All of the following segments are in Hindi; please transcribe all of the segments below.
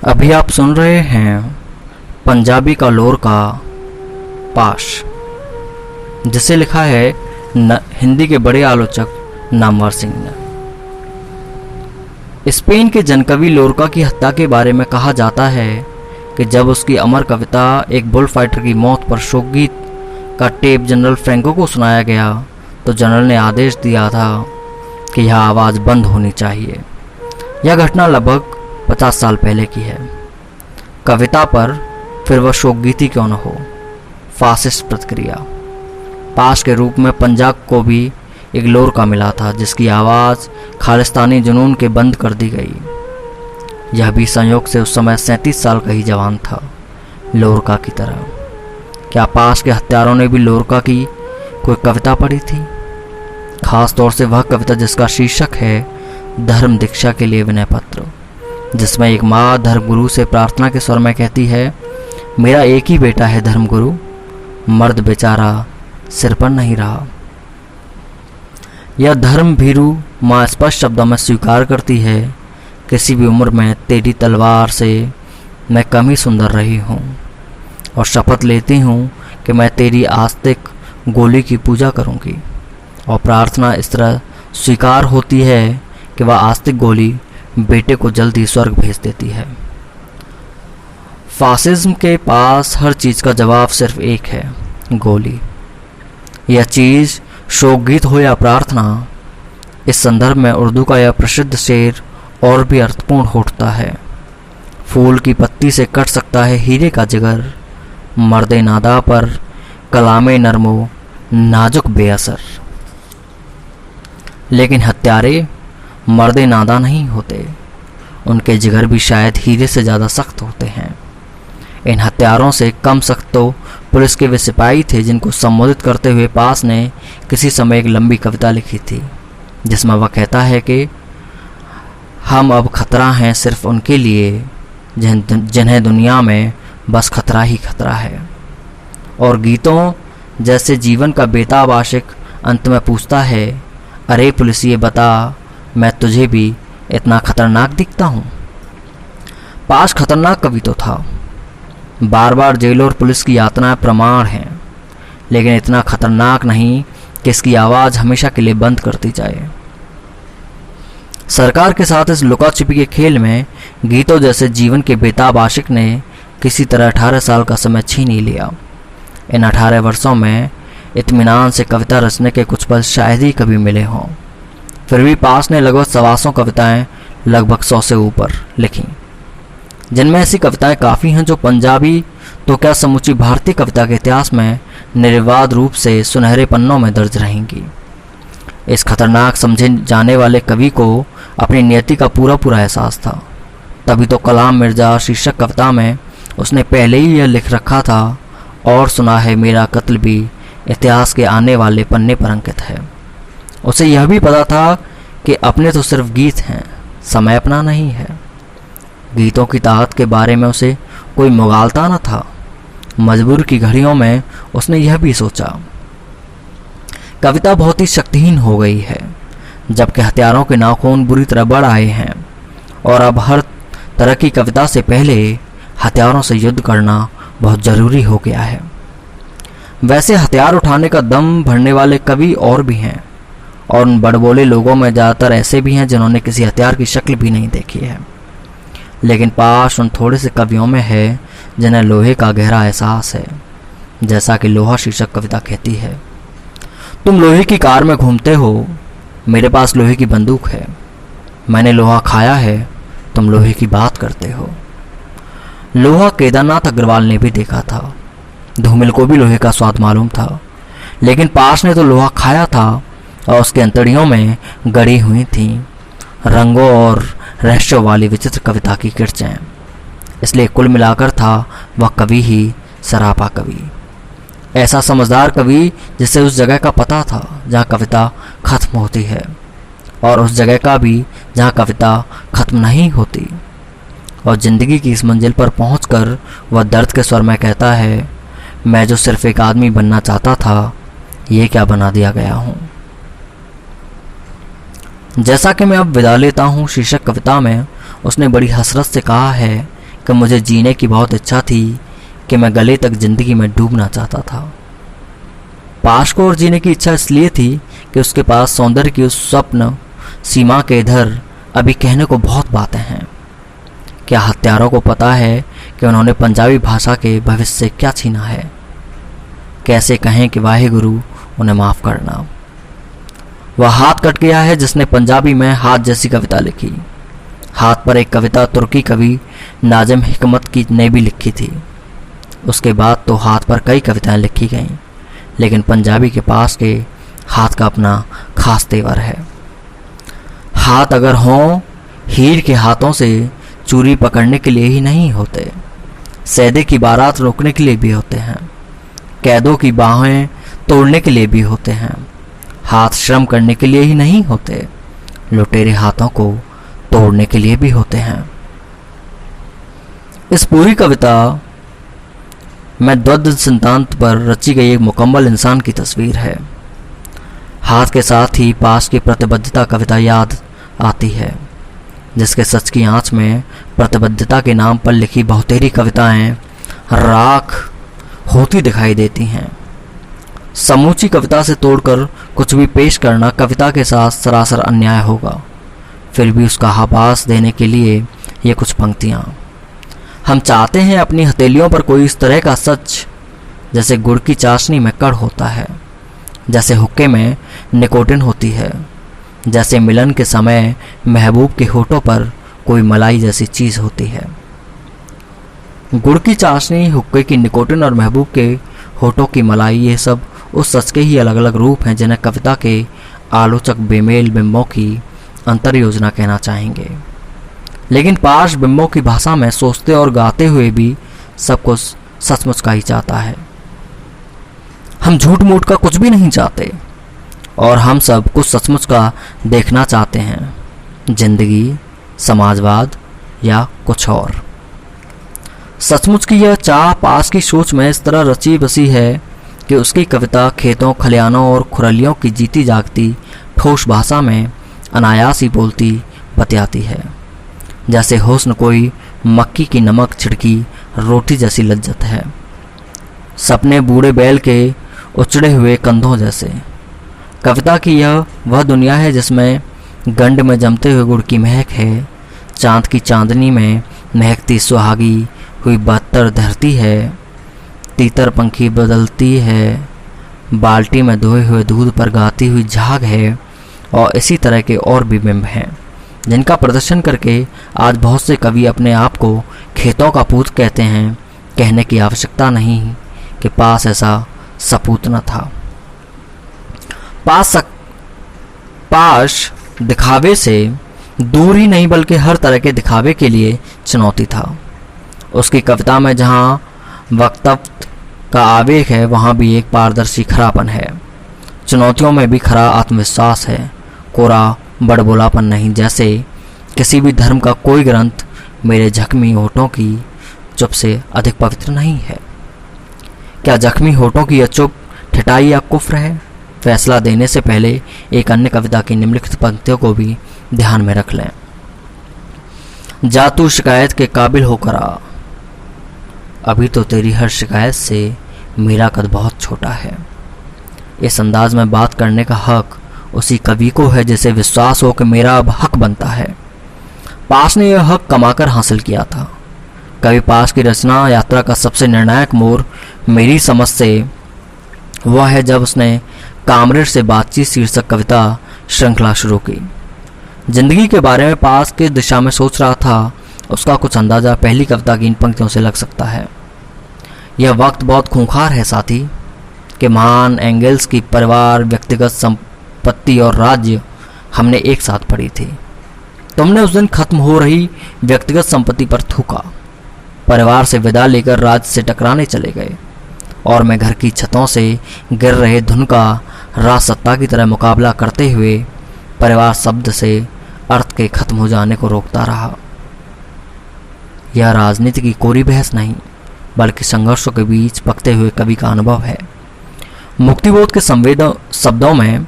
अभी आप सुन रहे हैं पंजाबी का लोर का पाश, जिसे लिखा है हिंदी के बड़े आलोचक नामवर सिंह ने। स्पेन के जनकवि लोरका की हत्या के बारे में कहा जाता है कि जब उसकी अमर कविता एक बुल फाइटर की मौत पर शोक गीत का टेप जनरल फ्रैंको को सुनाया गया तो जनरल ने आदेश दिया था कि यह आवाज़ बंद होनी चाहिए। यह घटना लगभग 50 साल पहले की है। कविता पर फिर वह शोकगीति क्यों न हो, फासिस्ट प्रतिक्रिया। पाश के रूप में पंजाब को भी एक लोरका मिला था जिसकी आवाज़ खालिस्तानी जुनून के बंद कर दी गई। यह भी संयोग से उस समय 37 साल का ही जवान था, लोरका की तरह। क्या पाश के हत्यारों ने भी लोरका की कोई कविता पढ़ी थी? खास तौर से वह कविता जिसका शीर्षक है धर्म दीक्षा के लिए विनय पत्र, जिसमें एक माँ धर्मगुरु से प्रार्थना के स्वर में कहती है, मेरा एक ही बेटा है धर्मगुरु, मर्द बेचारा सिर पर नहीं रहा। यह धर्म भीरू माँ स्पष्ट शब्दों में स्वीकार करती है, किसी भी उम्र में तेरी तलवार से मैं कम ही सुंदर रही हूँ और शपथ लेती हूँ कि मैं तेरी आस्तिक गोली की पूजा करूँगी। और प्रार्थना इस तरह स्वीकार होती है कि वह आस्तिक गोली बेटे को जल्द ही स्वर्ग भेज देती है। फासिज्म के पास हर चीज़ का जवाब सिर्फ एक है, गोली। यह चीज़ शोकगीत हो या प्रार्थना, इस संदर्भ में उर्दू का यह प्रसिद्ध शेर और भी अर्थपूर्ण होता है। फूल की पत्ती से कट सकता है हीरे का जिगर, मर्दे नादा पर कलामे नरमो नाजुक बेअसर। लेकिन हत्यारे मर्दे नादा नहीं होते, उनके जिगर भी शायद हीरे से ज़्यादा सख्त होते हैं। इन हत्यारों से कम सख्त तो पुलिस के वे सिपाही थे जिनको संबोधित करते हुए पास ने किसी समय एक लंबी कविता लिखी थी, जिसमें वह कहता है कि हम अब खतरा हैं सिर्फ उनके लिए जिन्हें दुनिया में बस खतरा ही खतरा है। और गीतों जैसे जीवन का बेताब आशिक अंत में पूछता है, अरे पुलिसिए बता, मैं तुझे भी इतना खतरनाक दिखता हूँ। पाश खतरनाक कवि तो था, बार बार जेल और पुलिस की यातनाएं प्रमाण हैं, लेकिन इतना खतरनाक नहीं कि इसकी आवाज़ हमेशा के लिए बंद कर दी जाए। सरकार के साथ इस लुका छिपी के खेल में गीतों जैसे जीवन के बेताब आशिक ने किसी तरह 18 साल का समय छीन ही लिया। इन 18 वर्षों में इत्मीनान से कविता रचने के कुछ पल शायद ही कभी मिले हों। फिर भी पाश ने लगभग 125 कविताएं लगभग 100 से ऊपर लिखीं, जिनमें ऐसी कविताएं काफ़ी हैं जो पंजाबी तो क्या समूची भारतीय कविता के इतिहास में निर्विवाद रूप से सुनहरे पन्नों में दर्ज रहेंगी। इस खतरनाक समझे जाने वाले कवि को अपनी नियति का पूरा पूरा एहसास था, तभी तो कलाम मिर्जा शीर्षक कविता में उसने पहले ही यह लिख रखा था, और सुना है मेरा कत्ल भी इतिहास के आने वाले पन्ने पर अंकित है। उसे यह भी पता था कि अपने तो सिर्फ गीत हैं, समय अपना नहीं है। गीतों की ताकत के बारे में उसे कोई मुगालता न था। मजबूर की घड़ियों में उसने यह भी सोचा, कविता बहुत ही शक्तिहीन हो गई है, जबकि हथियारों के नाखून बुरी तरह बढ़ आए हैं और अब हर तरह की कविता से पहले हथियारों से युद्ध करना बहुत ज़रूरी हो गया है। वैसे हथियार उठाने का दम भरने वाले कवि और भी हैं, और उन बड़बोले लोगों में ज़्यादातर ऐसे भी हैं जिन्होंने किसी हथियार की शक्ल भी नहीं देखी है। लेकिन पाश उन थोड़े से कवियों में है जिन्हें लोहे का गहरा एहसास है। जैसा कि लोहा शीर्षक कविता कहती है, तुम लोहे की कार में घूमते हो, मेरे पास लोहे की बंदूक है। मैंने लोहा खाया है, तुम लोहे की बात करते हो। लोहा केदारनाथ अग्रवाल ने भी देखा था, धूमिल को भी लोहे का स्वाद मालूम था, लेकिन पाश ने तो लोहा खाया था और उसके अंतड़ियों में गड़ी हुई थी रंगों और रहस्यों वाली विचित्र कविता की किरचें। इसलिए कुल मिलाकर था वह कवि ही सरापा कवि, ऐसा समझदार कवि जिसे उस जगह का पता था जहाँ कविता खत्म होती है, और उस जगह का भी जहाँ कविता खत्म नहीं होती। और जिंदगी की इस मंजिल पर पहुंचकर वह दर्द के स्वर में कहता है, मैं जो सिर्फ एक आदमी बनना चाहता था, ये क्या बना दिया गया हूँ। जैसा कि मैं अब विदा लेता हूँ शीर्षक कविता में उसने बड़ी हसरत से कहा है कि मुझे जीने की बहुत इच्छा थी कि मैं गले तक जिंदगी में डूबना चाहता था। पाश को और जीने की इच्छा इसलिए थी कि उसके पास सौंदर्य की उस स्वप्न सीमा के इधर अभी कहने को बहुत बातें हैं। क्या हत्यारों को पता है कि उन्होंने पंजाबी भाषा के भविष्य से क्या छीना है? कैसे कहें कि वाहेगुरु उन्हें माफ़ करना। वह हाथ कट गया है जिसने पंजाबी में हाथ जैसी कविता लिखी। हाथ पर एक कविता तुर्की कवि नाजिम हिकमत की ने भी लिखी थी। उसके बाद तो हाथ पर कई कविताएं लिखी गईं, लेकिन पंजाबी के पास के हाथ का अपना खास तेवर है। हाथ अगर हों, हीर के हाथों से चूरी पकड़ने के लिए ही नहीं होते, सैदे की बारात रोकने के लिए भी होते हैं, कैदों की बाहें तोड़ने के लिए भी होते हैं। हाथ श्रम करने के लिए ही नहीं होते, लुटेरे हाथों को तोड़ने के लिए भी होते हैं। इस पूरी कविता में द्वंद्व सिद्धांत पर रची गई एक मुकम्मल इंसान की तस्वीर है। हाथ के साथ ही पास की प्रतिबद्धता कविता याद आती है, जिसके सच की आंच में प्रतिबद्धता के नाम पर लिखी बहुतेरी कविताएं राख होती दिखाई देती हैं। समूची कविता से तोड़कर कुछ भी पेश करना कविता के साथ सरासर अन्याय होगा। फिर भी उसका आभास देने के लिए ये कुछ पंक्तियाँ। हम चाहते हैं अपनी हथेलियों पर कोई इस तरह का सच, जैसे गुड़ की चाशनी में कड़ होता है, जैसे हुक्के में निकोटिन होती है, जैसे मिलन के समय महबूब के होठों पर कोई मलाई जैसी चीज़ होती है। गुड़ की चाशनी, हुक्के की निकोटिन और महबूब के होठों की मलाई, ये सब उस सच के ही अलग अलग रूप हैं जिन्हें कविता के आलोचक बेमेल बिंबों की अंतर योजना कहना चाहेंगे। लेकिन पाश बिंबों की भाषा में सोचते और गाते हुए भी सब कुछ सचमुच का ही चाहता है। हम झूठ मूठ का कुछ भी नहीं चाहते, और हम सब कुछ सचमुच का देखना चाहते हैं, जिंदगी, समाजवाद या कुछ और। सचमुच की यह चाह पास की सोच में इस तरह रची बसी है कि उसकी कविता खेतों, खलियानों और खुरलियों की जीती जागती ठोस भाषा में अनायास ही बोलती बतियाती है, जैसे हुस्न कोई मक्की की नमक छिड़की रोटी जैसी लज्जत है, सपने बूढ़े बैल के उचड़े हुए कंधों जैसे। कविता की यह वह दुनिया है जिसमें गंड में जमते हुए गुड़ की महक है, चांद की चांदनी में महकती सुहागी हुई बहत्तर धरती है, तीतर पंखी बदलती है, बाल्टी में धोए हुए दूध पर गाती हुई झाग है, और इसी तरह के और भी बिंब हैं जिनका प्रदर्शन करके आज बहुत से कवि अपने आप को खेतों का पूत कहते हैं। कहने की आवश्यकता नहीं कि पास ऐसा सपूत न था। पाश दिखावे से दूर ही नहीं बल्कि हर तरह के दिखावे के लिए चुनौती था। उसकी कविता में जहाँ वक्तव्य का आवेग है, वहाँ भी एक पारदर्शी खरापन है। चुनौतियों में भी खरा आत्मविश्वास है, कोरा बड़बोलापन नहीं। जैसे किसी भी धर्म का कोई ग्रंथ मेरे जख्मी होठों की चुप से अधिक पवित्र नहीं है। क्या जख्मी होठों की यह चुप ठिठाई या कुफ्र है? फैसला देने से पहले एक अन्य कविता की निम्नलिखित पंक्तियों को भी ध्यान में रख लें। जा तू शिकायत के काबिल होकर आ, अभी तो तेरी हर शिकायत से मेरा कद बहुत छोटा है। इस अंदाज में बात करने का हक उसी कवि को है जिसे विश्वास हो कि मेरा अब हक बनता है। पास ने यह हक कमाकर हासिल किया था। कवि पास की रचना यात्रा का सबसे निर्णायक मोड़ मेरी समझ से वह है जब उसने कामरेड से बातचीत शीर्षक कविता श्रृंखला शुरू की। जिंदगी के बारे में पास किस दिशा में सोच रहा था, उसका कुछ अंदाजा पहली कविता की इन पंक्तियों से लग सकता है। यह वक्त बहुत खूंखार है साथी कि महान एंगल्स की परिवार, व्यक्तिगत संपत्ति और राज्य हमने एक साथ पढ़ी थी। तुमने उस दिन खत्म हो रही व्यक्तिगत संपत्ति पर थूका, परिवार से विदा लेकर राज्य से टकराने चले गए, और मैं घर की छतों से गिर रहे धुन का राज सत्ता की तरह मुकाबला करते हुए परिवार शब्द से अर्थ के खत्म हो जाने को रोकता रहा। यह राजनीति की कोरी बहस नहीं, बल्कि संघर्षों के बीच पकते हुए कवि का अनुभव है। मुक्तिबोध के शब्दों में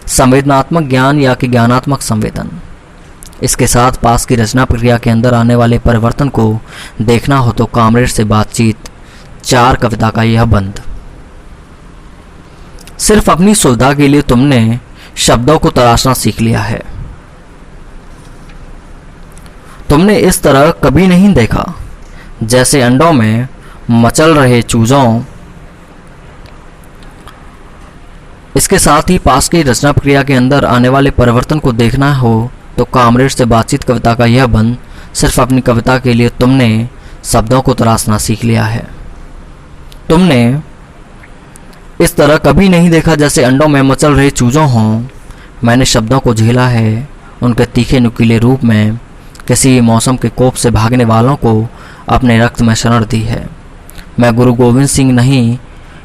संवेदनात्मक ज्ञान या कि ज्ञानात्मक संवेदन। इसके साथ पास की रचना प्रक्रिया के अंदर आने वाले परिवर्तन को देखना हो तो कामरेड से बातचीत 4 कविता का यह बंद। सिर्फ अपनी सुविधा के लिए तुमने शब्दों को तराशना सीख लिया है। तुमने इस तरह कभी नहीं देखा जैसे अंडों में मचल रहे चूजों। इसके साथ ही पास की रचना प्रक्रिया के अंदर आने वाले परिवर्तन को देखना हो तो कामरेड से बातचीत कविता का यह बंद। सिर्फ अपनी कविता के लिए तुमने शब्दों को तराशना सीख लिया है। तुमने इस तरह कभी नहीं देखा जैसे अंडों में मचल रहे चूजों हों। मैंने शब्दों को झेला है, उनके तीखे नुकीले रूप में किसी मौसम के कोप से भागने वालों को अपने रक्त में शरण दी है। मैं गुरु गोविंद सिंह नहीं,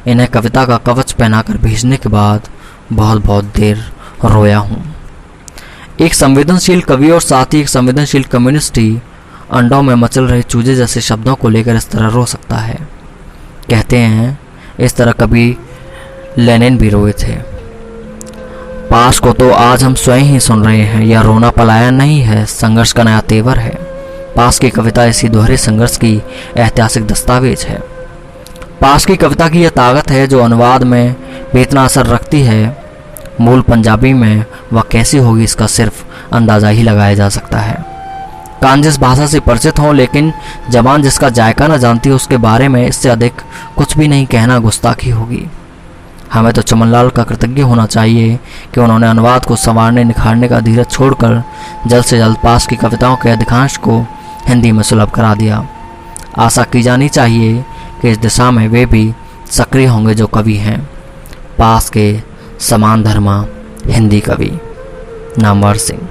इन्हें कविता का कवच पहनाकर भेजने के बाद बहुत बहुत देर रोया हूँ। एक संवेदनशील कवि और साथ ही एक संवेदनशील कम्युनिस्ट ही अंडों में मचल रहे चूजे जैसे शब्दों को लेकर इस तरह रो सकता है। कहते हैं इस तरह कभी लेनिन भी रोए थे। पास को तो आज हम स्वयं ही सुन रहे हैं। यह रोना पलायन नहीं है, संघर्ष का नया तेवर है। पास की कविता इसी दोहरे संघर्ष की ऐतिहासिक दस्तावेज है। पास की कविता की यह ताकत है जो अनुवाद में भी इतना असर रखती है। मूल पंजाबी में वह कैसी होगी इसका सिर्फ अंदाज़ा ही लगाया जा सकता है। कान जिस भाषा से परिचित हों लेकिन जबान जिसका जायका न जानती हो उसके बारे में इससे अधिक कुछ भी नहीं कहना गुस्ताखी होगी। हमें तो चमनलाल का कृतज्ञ होना चाहिए कि उन्होंने अनुवाद को संवारने निखारने का धीरज छोड़कर जल्द से जल्द पास की कविताओं के अधिकांश को हिंदी में सुलभ करा दिया। आशा की जानी चाहिए कि इस दिशा में वे भी सक्रिय होंगे जो कवि हैं। पास के समान धर्मा हिंदी कवि नामवर सिंह।